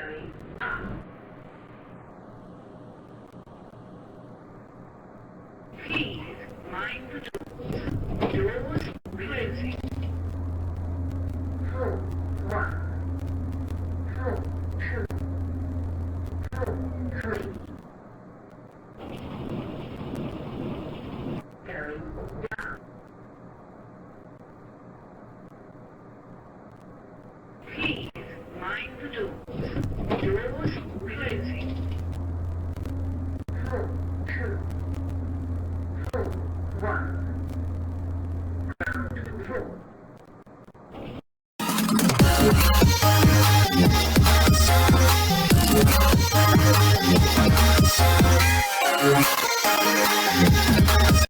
Going up. Please mind the doors. Doors closing. Floor 1. Floor 2. Floor 3. Going down. Please mind the doors. Doors closing. Floor 2. Floor 1.